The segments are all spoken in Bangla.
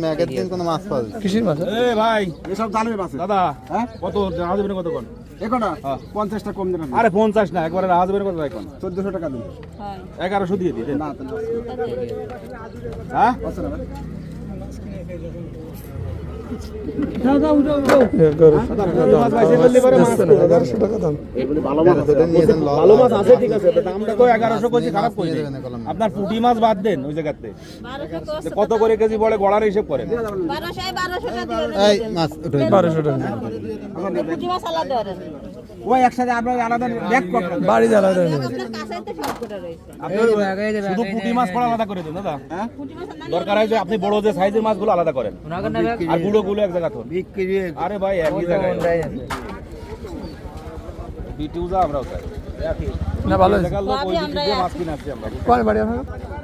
ম্যাগের দিন কোনো মাছ পাওয়া যায়? কিসের মাছ? ভাই এসব জানবে মাছ দাদা। হ্যাঁ কত রাজা বের কত কোন এখন 50টা কম দেন। আরে 50 না, একবারে রাজা বের কত এখন 1400 টাকা দিন। হ্যাঁ 1100 দিয়ে দিন না। হ্যাঁ ভালো মাছ আছে, ঠিক আছে, দামটা তো 1100 কইছি, খারাপ কইছি। আপনার পুঁটি মাছ বাদ দেন ওই জায়গাতে কত করে কেজি বলে গড়ার হিসাব করেন। 1200 টাকা এই মাছ 1200 টাকা পুঁটি মাছ আলাদা ধরেন ওই একসাথে আপনার আলাদা ব্যাগ করবেন, বাড়ি আলাদা নেই। আপনার কাছেই তো সব করে রয়েছে, আপনি শুধু পুঁটি মাছ পড়া আলাদা করে দেন দাদা। হ্যাঁ পুঁটি মাছ দরকার হয় যে আপনি বড় যে সাইজের মাছগুলো আলাদা করেন আর গুলো এক জায়গা ধরুন বিক্রি। আরে ভাই একই জায়গায় বিটুজা আমরাও চাই না, ভালো আছে লোক ওই দিকে মাছ কিনাচ্ছি আমরা। কোন বাড়ি আপনার?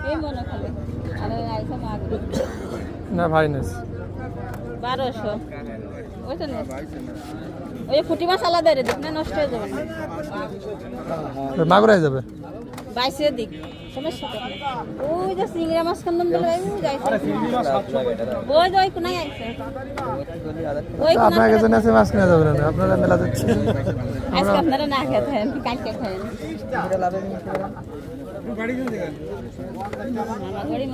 এই মনে খালে আরে আইসা মাছ না ভাই না 1200 ওইটা না ওই পুঁটি মাছ আলাদা রে দেখ না, নষ্ট হয়ে যাবে না, মাগুর হয়ে যাবে 22 দিক সমস্যা নেই। ওই যে সিংড়া মাছ কান্দন বলে ওই যাইছে, আরে সিংড়ি মাছ 700 ওই যে ওই কোনায় আইছে ওই কোনা। আপনার কাছে আছে মাছ কিনা যাবে না, আপনারা মেলা যাচ্ছে আজকে আপনারা না খেতেন কালকে খাবেন। এটা লাভে বাড়ি কোন জায়গা? আমার বাড়ি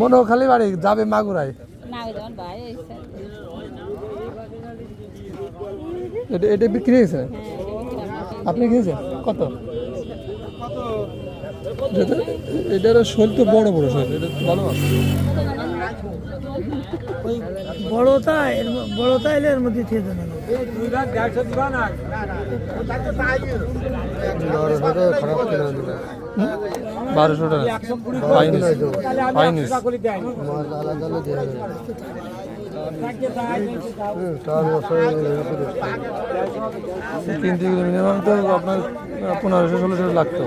মনোখালি বাড়ি যাবে মাগুরায় না, ওই যখন ভাই আইছে এটা বিক্রি হয়েছে। আপনি খেয়েছেন কত? এটার শোল তো বড় বড় শোল, এটা ভালো আছে ওই বড়টা এলে এর মধ্যে খেয়ে দেন। খারাপ 1200 টাকা কিনতে গেলে মিনিমাম তো আপনার 1500-1600 লাগতো।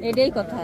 এটাই কথা।